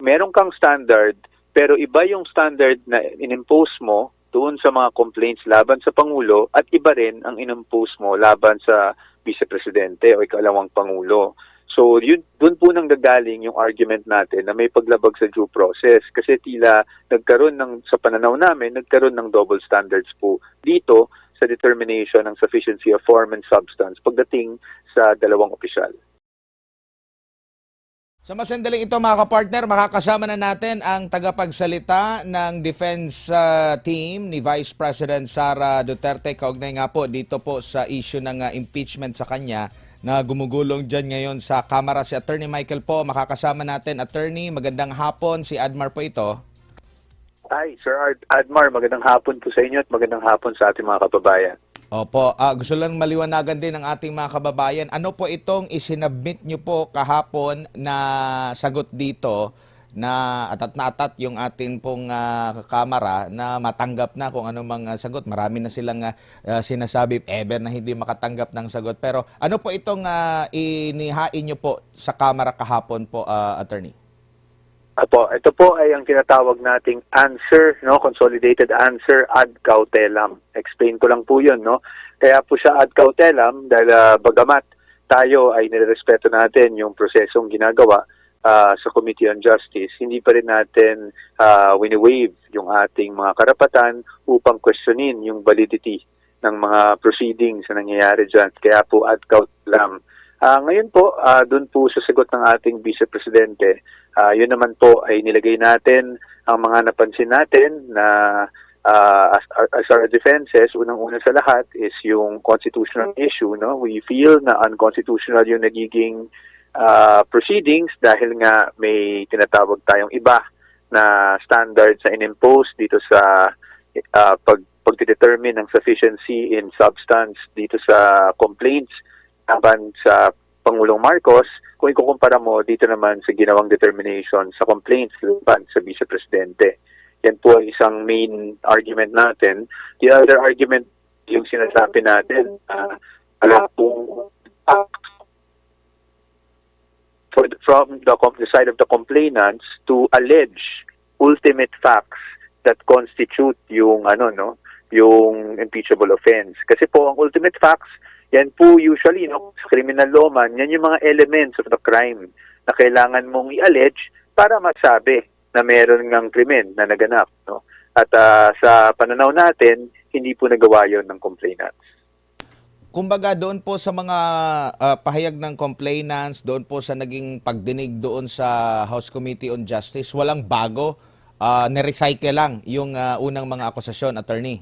meron kang standard, pero iba yung standard na inimpose mo doon sa mga complaints laban sa Pangulo at iba rin ang inimpose mo laban sa Vice Presidente o ikalawang Pangulo. So, doon po nang gagaling yung argument natin na may paglabag sa due process kasi tila sa pananaw namin, nagkaroon ng double standards po dito sa determination ng sufficiency of form and substance pagdating sa dalawang opisyal. Sa masandaling ito mga kapartner, makakasama na natin ang tagapagsalita ng defense team ni Vice President Sara Duterte kaugnay nga po dito po sa issue ng impeachment sa kanya na gumugulong dyan ngayon sa Kamara. Si Attorney Michael po, makakasama natin. Attorney, magandang hapon. Si Admar po ito. Hi, Sir Admar. Magandang hapon po sa inyo at magandang hapon sa ating mga kababayan. Opo, gusto lang maliwanagan din ng ating mga kababayan. Ano po itong isinabmit nyo po kahapon na sagot dito na atat yung ating pong kamara na matanggap na kung anumang sagot. Marami na silang sinasabi ever na hindi makatanggap ng sagot. Pero ano po itong inihain nyo po sa kamara kahapon po, Attorney? Ito po ay ang tinatawag nating answer, no, consolidated answer ad cautelam. Explain ko lang po 'yun, no. Kaya po siya ad cautelam dahil bagamat tayo ay nirerespeto natin yung prosesong ginagawa sa Committee on Justice, hindi pa rin natin wini-waive yung ating mga karapatan upang questionin yung validity ng mga proceedings na nangyayari dyan. Kaya po ad cautelam. Ngayon po, doon po sa sagot ng ating Vice Presidente, yun naman po ay nilagay natin ang mga napansin natin na as our defenses, unang-una sa lahat is yung constitutional issue. No? We feel na unconstitutional yung nagiging proceedings dahil nga may tinatawag tayong iba na standards sa inimpose dito sa pagdetermine ng sufficiency in substance dito sa complaints laban sa Pangulong Marcos, kung ikukumpara mo dito naman sa ginawang determination sa complaints laban sa Vice Presidente. Yan po ang isang main argument natin. The other argument, yung sinasabi natin, wala pong from the side of the complainants to allege ultimate facts that constitute yung yung impeachable offense. Kasi po ang ultimate facts, yan po usually, no, sa criminal law man, yan yung mga elements of the crime na kailangan mong i-allege para masabi na meron ng krimen na naganap. No? At sa pananaw natin, hindi po nagawa yun ng complainants. Kumbaga doon po sa mga pahayag ng complainants, doon po sa naging pagdinig doon sa House Committee on Justice, walang bago, na-recycle lang yung unang mga akusasyon, Attorney?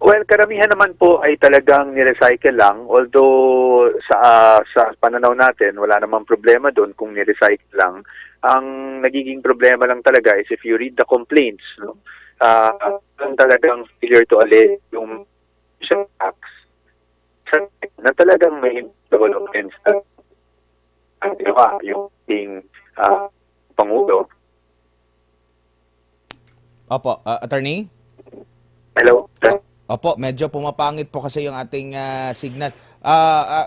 Well, karamihan naman po ay talagang ni-recycle lang. Although sa pananaw natin, wala namang problema doon kung ni-recycle lang. Ang nagiging problema lang talaga is if you read the complaints, no, talagang failure to allege yung facts na talagang may developments na yung Pangulo. Opo, Attorney? Hello? Opo, medyo pumapangit po kasi yung ating signal.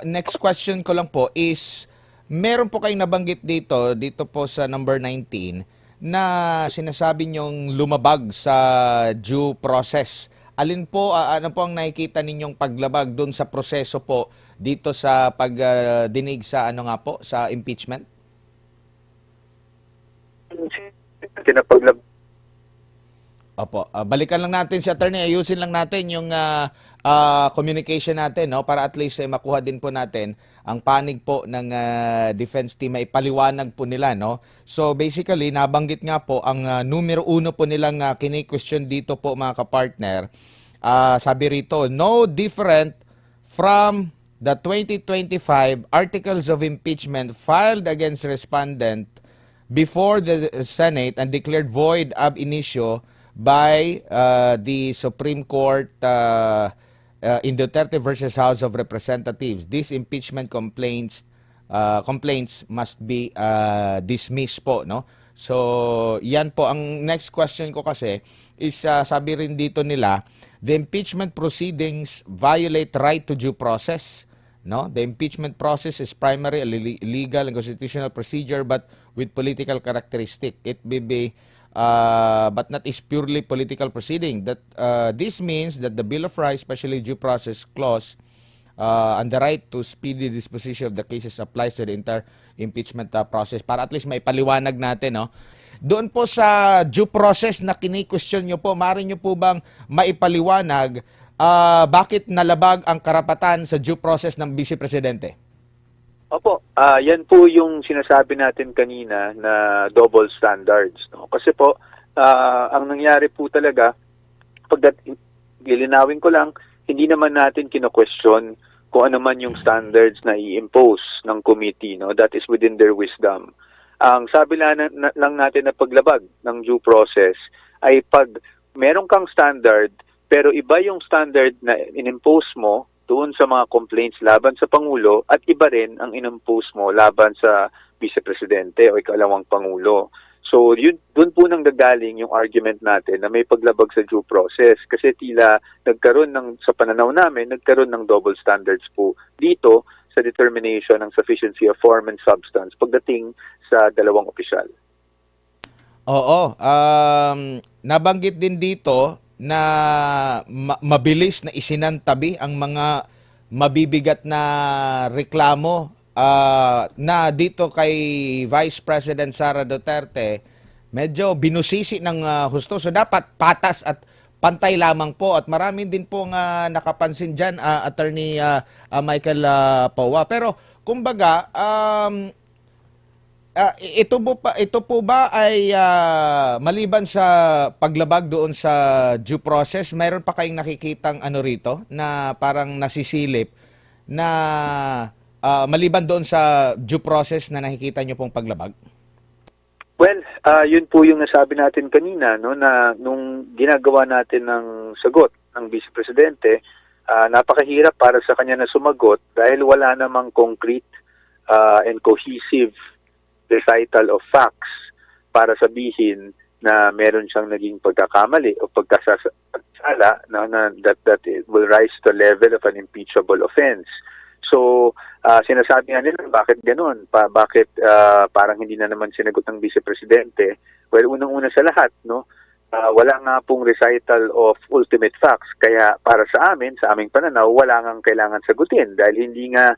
Next question ko lang po is, meron po kayong nabanggit dito po sa number 19, na sinasabi nyong lumabag sa due process. Alin po, ano po ang nakikita ninyong paglabag doon sa proseso po dito sa pagdinig sa sa impeachment? Opo, balikan lang natin si Attorney, ayusin lang natin yung communication natin, no, para at least makuha din po natin ang panig po ng defense team, ay paliwanag po nila, no. So basically, nabanggit nga po ang numero 1 po nilang kini-question dito po mga kapartner. Sabi rito, no different from the 2025 articles of impeachment filed against respondent before the Senate and declared void ab initio by the Supreme Court in Duterte versus House of Representatives. These impeachment complaints must be dismissed po, no? So, yan po ang next question ko kasi is sabi rin dito nila, the impeachment proceedings violate right to due process no? The impeachment process is primarily a legal and constitutional procedure but with political characteristic. It may be but not is purely political proceeding. That this means that the Bill of Rights, especially due process clause, and the right to speedy disposition of the cases applies to the entire impeachment process. Para at least may paliwanag natin, no? Doon po sa due process na kini-question nyo po, maaari nyo po bang maipaliwanag bakit nalabag ang karapatan sa due process ng Vice Presidente? Opo, yan po yung sinasabi natin kanina na double standards. No? Kasi po, ang nangyari po talaga, lilinawin ko lang, hindi naman natin kino-question kung ano man yung standards na i-impose ng committee. No? That is within their wisdom. Ang sabi lang natin na paglabag ng due process ay pag meron kang standard, pero iba yung standard na in-impose mo doon sa mga complaints laban sa Pangulo at iba rin ang in-impose mo laban sa Vice Presidente o ikalawang Pangulo. So, doon po nang gagaling yung argument natin na may paglabag sa due process kasi tila sa pananaw namin, nagkaroon ng double standards po dito sa determination ng sufficiency of form and substance pagdating sa dalawang opisyal. Oo. Nabanggit din dito na mabilis na isinantabi ang mga mabibigat na reklamo na dito kay Vice President Sara Duterte, medyo binusisi ng husto. So dapat patas at pantay lamang po at marami din po nga nakapansin dyan, Attorney Michael Paua. Pero kumbaga, ito po ba ay maliban sa paglabag doon sa due process, mayroon pa kayong nakikitang ano rito na parang nasisilip na maliban doon sa due process na nakikita nyo pong paglabag? Well, yun po yung nasabi natin kanina, no, na nung ginagawa natin ng sagot ng Vice Presidente, napakahirap para sa kanya na sumagot dahil wala namang concrete and cohesive recital of facts para sabihin na meron siyang naging pagkakamali o pagkasala that it will rise to the level of an impeachable offense. So, sinasabi nga nila, bakit ganun? Bakit parang hindi na naman sinagot ng Vice Presidente? Well, unang-una sa lahat, no? Wala nga pong recital of ultimate facts. Kaya para sa amin, sa aming pananaw, wala nga kailangan sagutin dahil hindi nga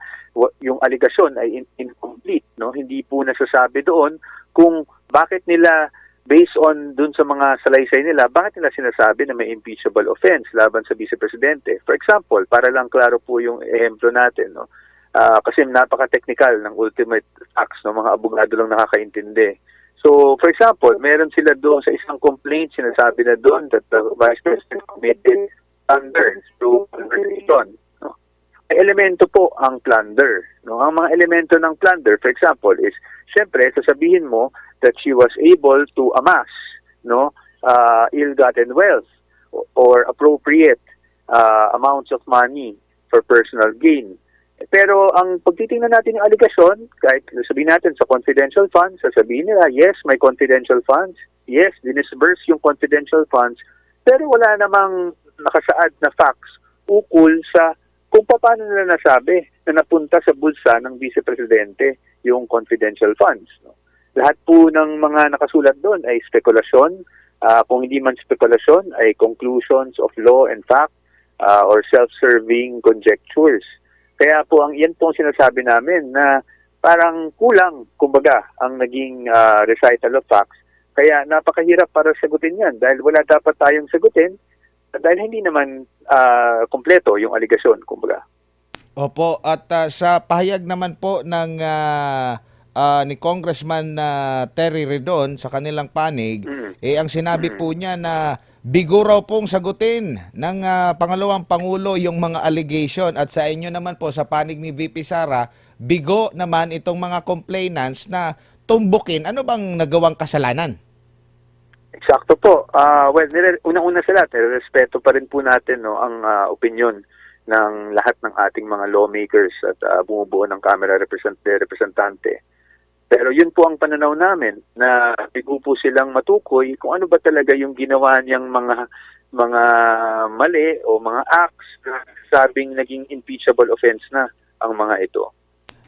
yung allegation ay incomplete. No? Hindi po nasasabi doon kung bakit nila, based on dun sa mga salaysay nila, bakit nila sinasabi na may impeachable offense laban sa Vice Presidente. For example, para lang klaro po yung ehemplo natin, no? Kasi napaka-technical ng ultimate facts, no? Mga abogado lang nakakaintindi. So, for example, meron sila doon sa isang complaint, sinasabi na doon that the Vice President committed plunder through conversation. No? May elemento po ang plunder. No? Ang mga elemento ng plunder, for example, is, syempre, sasabihin mo that she was able to amass, no, ill-gotten wealth or appropriate amounts of money for personal gain. Pero ang pagtitingnan natin yung allegation, kahit sabihin natin sa confidential funds, sasabihin nila, yes, may confidential funds, yes, dinisburse yung confidential funds, pero wala namang nakasaad na facts ukol sa kung paano nila nasabi na napunta sa bulsa ng Vice Presidente yung confidential funds. No? Lahat po ng mga nakasulat doon ay spekulasyon, kung hindi man spekulasyon, ay conclusions of law and fact or self-serving conjectures. Kaya po yan po ang sinasabi namin na parang kulang, kumbaga, ang naging recital of facts. Kaya napakahirap para sagutin yan dahil wala dapat tayong sagutin dahil hindi naman kompleto yung allegation, kumbaga. Opo, at sa pahayag naman po ng ni Congressman Terry Redon sa kanilang panig, ang sinabi po niya na bigo raw pong sagutin ng pangalawang Pangulo yung mga allegation at sa inyo naman po sa panig ni VP Sara, bigo naman itong mga complainants na tumbukin. Ano bang nagawang kasalanan? Eksakto po. Well, unang-una sa lahat, respeto pa rin po natin, no, ang opinion ng lahat ng ating mga lawmakers at bumubuo ng Kamara Representante. Pero yun po ang pananaw namin na bigo po silang matukoy kung ano ba talaga yung ginawa niyang mga mali o mga acts na sabing naging impeachable offense na ang mga ito.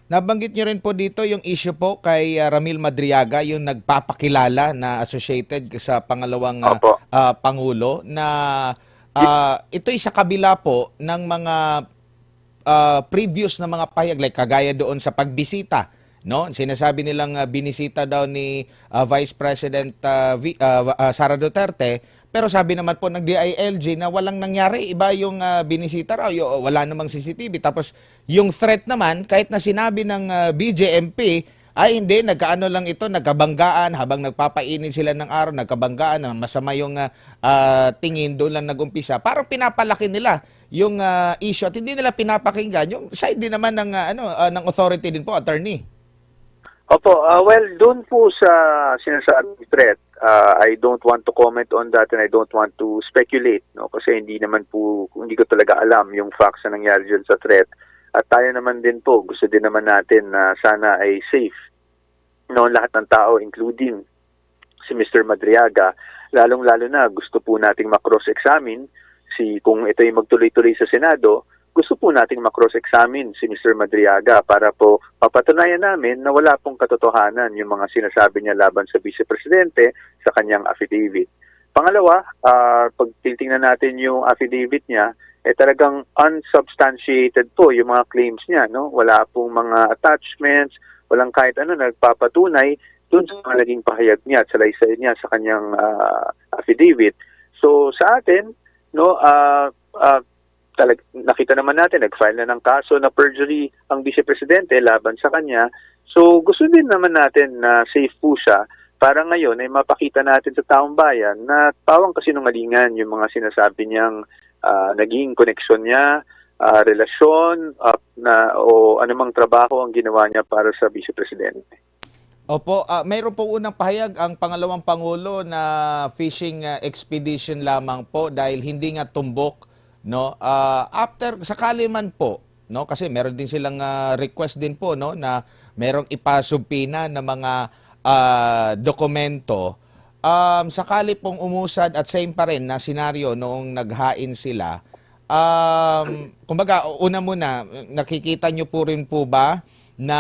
Nabanggit niyo rin po dito yung issue po kay Ramil Madriaga, yung nagpapakilala na associated sa pangalawang Opo. Pangulo na ito'y sa kabila po ng mga previous na mga pahayag like kagaya doon sa pagbisita, no? Sinasabi nilang binisita daw ni Vice President Sara Duterte, pero sabi naman po ng DILG na walang nangyari, iba yung binisita raw, wala namang CCTV. Tapos yung threat naman, kahit na sinabi ng BJMP, ay hindi, nagkaano lang ito, nagkabanggaan habang nagpapainit sila ng araw, nagkabanggaan na masama yung tingin, doon lang nagumpisa. Parang pinapalaki nila yung issue at hindi nila pinapakinggan yung side din naman ng ng authority din po, attorney. Opo, well, doon po sa sinasabing threat, I don't want to comment on that and I don't want to speculate, no? Kasi hindi ko talaga alam yung facts na nangyari dyan sa threat. At tayo naman din po, gusto din naman natin na sana ay safe, no? Lahat ng tao, including si Mr. Madriaga, lalong-lalo na gusto po nating ma-cross-examine kung ito ay magtuloy-tuloy sa Senado, gusto po nating ma-cross-examine si Mr. Madriaga para po papatunayan namin na wala pong katotohanan yung mga sinasabi niya laban sa Vice Presidente sa kanyang affidavit. Pangalawa, pag titingnan natin yung affidavit niya, talagang unsubstantiated po yung mga claims niya, no? Wala pong mga attachments, walang kahit ano nagpapatunay dun sa mga naging pahayag niya at salaysay niya sa kanyang affidavit. So sa atin, no, nakita naman natin, nag-file na ng kaso na perjury ang Vice Presidente laban sa kanya. So gusto din naman natin na safe po siya para ngayon ay mapakita natin sa taong bayan na pawang kasinungalingan yung mga sinasabi niyang naging koneksyon niya, relasyon, o anumang trabaho ang ginawa niya para sa Vice Presidente. Opo, mayroon po unang pahayag ang pangalawang Pangulo na fishing expedition lamang po dahil hindi nga tumbok, no? After sakali man po, no, kasi meron din silang request din po, no, na merong ipasubpina na mga dokumento. Sakali pong umusad at same pa rin na senaryo noong naghain sila. Kumbaga, una muna, nakikita nyo po rin po ba na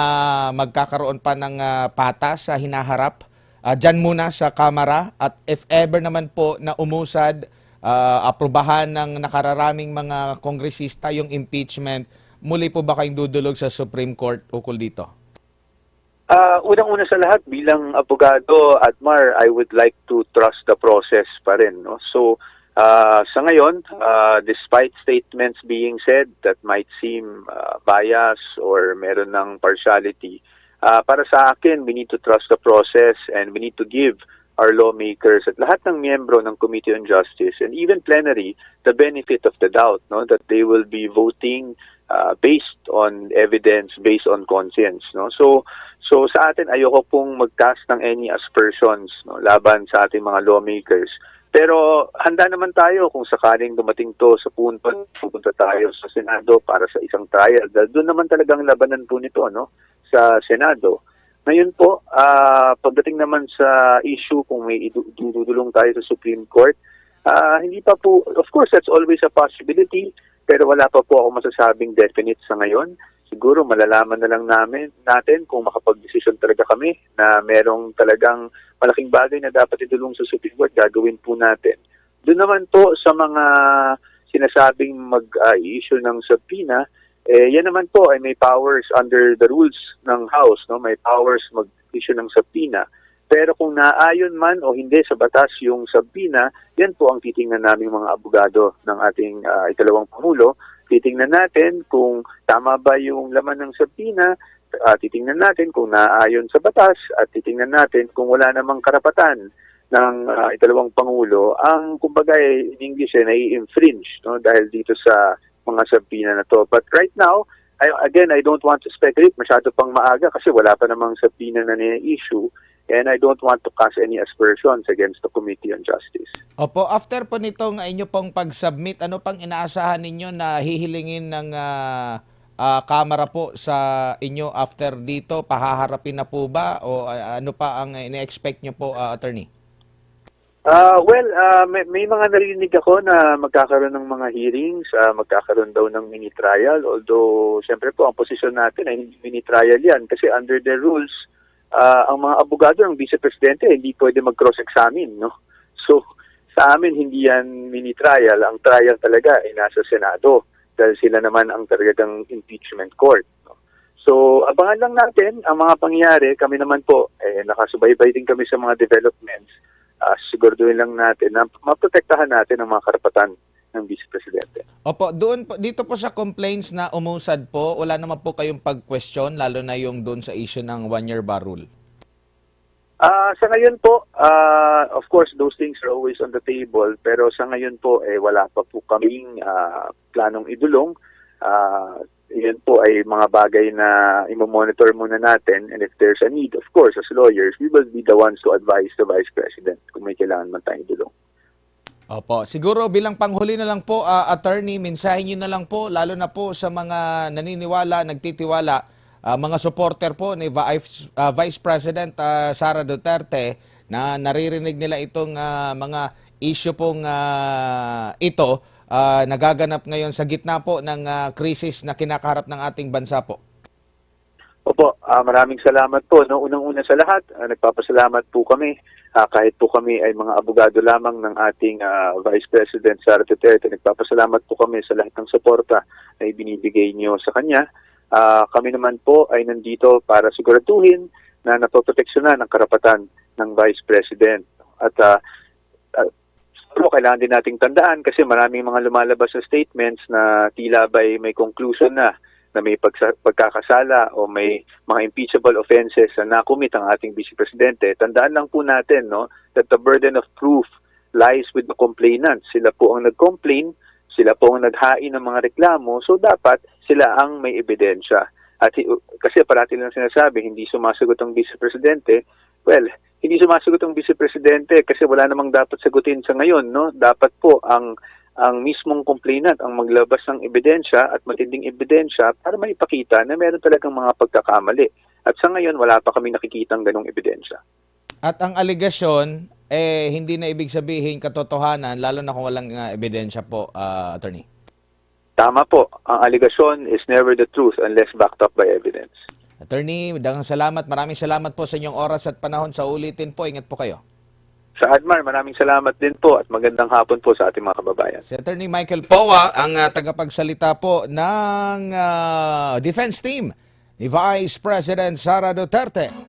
magkakaroon pa ng patas sa hinaharap? Diyan muna sa Kamara, at if ever naman po na umusad, aprobahan ng nakararaming mga kongresista yung impeachment, muli po ba kayong dudulog sa Supreme Court ukol dito? Unang-una sa lahat, bilang abogado, Admar, I would like to trust the process pa rin, no? So, sa ngayon, despite statements being said that might seem bias or meron ng partiality, para sa akin, we need to trust the process and we need to give our lawmakers at lahat ng miyembro ng Committee on Justice and even plenary the benefit of the doubt, no, that they will be voting based on evidence, based on conscience, no. So sa atin, ayoko pong mag-cast ng any aspersions, no, laban sa ating mga lawmakers. Pero handa naman tayo kung sakaling dumating to sa punto, pupunta tayo sa Senado para sa isang trial. Dahil doon naman talagang labanan po nito, no, sa Senado. Ngayon po, pagdating naman sa issue kung may idudulong tayo sa Supreme Court, hindi pa po, of course, that's always a possibility, pero wala pa po ako masasabing definite sa ngayon. Siguro malalaman na lang natin kung makapag-desisyon talaga kami na merong talagang malaking bagay na dapat idulong sa Supreme Court, gagawin po natin. Doon naman po sa mga sinasabing mag-issue ng subpoena, yan naman po ay may powers under the rules ng House, no? May powers mag-issue ng subpoena. Pero kung naayon man o hindi sa batas yung subpoena, yan po ang titingnan naming mga abogado ng ating ikalawang Pangulo. Titingnan natin kung tama ba yung laman ng subpoena, titingnan natin kung naayon sa batas, at titingnan natin kung wala namang karapatan ng ikalawang Pangulo ang kumbaga in English nai-infringe, no, dahil dito sa mga subpoena na to. But right now, I don't want to speculate, masyado pang maaga kasi wala pa namang subpoena na ni-issue. And I don't want to cast any aspersions against the Committee on Justice. Opo, after po nitong inyo pong pag-submit, ano pang inaasahan ninyo na hihilingin ng Kamara po sa inyo after dito? Pahaharapin na po ba? O ano pa ang ine-expect nyo po, Attorney? May mga narinig ako na magkakaroon ng mga hearings, magkakaroon daw ng mini trial. Although, siyempre po, ang posisyon natin ay hindi mini trial yan. Kasi under the rules, ang mga abogado ng Vice Presidente hindi pwede mag-cross-examine, no? So, sa amin, hindi yan mini trial. Ang trial talaga ay nasa Senado dahil sila naman ang talagang impeachment court. No? So, abangan lang natin ang mga pangyayari. Kami naman po, nakasubaybay din kami sa mga developments. Siguraduhin lang natin na maprotektahan natin ang mga karapatan ng Vice Presidente. Opo, dito po sa complaints na umusad po, wala naman po kayong pag-question, lalo na yung doon sa issue ng one-year bar rule? Sa ngayon po, of course, those things are always on the table. Pero sa ngayon po, wala pa po kaming planong idulong. Yan po ay mga bagay na imo-monitor muna natin, and if there's a need, of course, as lawyers, we will be the ones to advise the Vice President kung may kailangan man tayong idulong. Opo, siguro bilang panghuli na lang po, attorney, mensahe niyo na lang po, lalo na po sa mga naniniwala, nagtitiwala, mga supporter po ni Vice President Sara Duterte na naririnig nila itong mga issue pong ito, nagaganap ngayon sa gitna po ng krisis na kinakaharap ng ating bansa po. Opo, maraming salamat po. No? Unang-una sa lahat, nagpapasalamat po kami. Kahit po kami ay mga abogado lamang ng ating Vice President Sara Duterte, nagpapasalamat po kami sa lahat ng suporta na ibinibigay niyo sa kanya. Kami naman po ay nandito para siguraduhin na napoproteksyonan ang karapatan ng Vice President. At kailangan din nating tandaan kasi maraming mga lumalabas na statements na tila ba'y may conclusion na may pagkakasala o may mga impeachable offenses na nakumit ang ating Vice Presidente. Tandaan lang po natin, no, that the burden of proof lies with the complainant. Sila po ang nag-complain, sila po ang naghain ng mga reklamo, so dapat sila ang may ebidensya. At kasi parati lang sinasabi, hindi sumasagot ang Vice Presidente. Well, hindi sumasagot ang Vice Presidente kasi wala namang dapat sagutin sa ngayon, no? Dapat po ang mismong complainant ang maglabas ng ebidensya at matinding ebidensya para maipakita na meron talagang mga pagkakamali. At sa ngayon, wala pa kami nakikitang ganong ebidensya. At ang aligasyon, hindi na ibig sabihin katotohanan, lalo na kung walang ebidensya po, attorney. Tama po. Ang aligasyon is never the truth unless backed up by evidence. Attorney, daghang salamat. Maraming salamat po sa inyong oras at panahon. Sa ulitin po, ingat po kayo. Sa Admar, maraming salamat din po at magandang hapon po sa ating mga kababayan. Si Attorney Michael Powa, ang tagapagsalita po ng defense team ni Vice President Sara Duterte.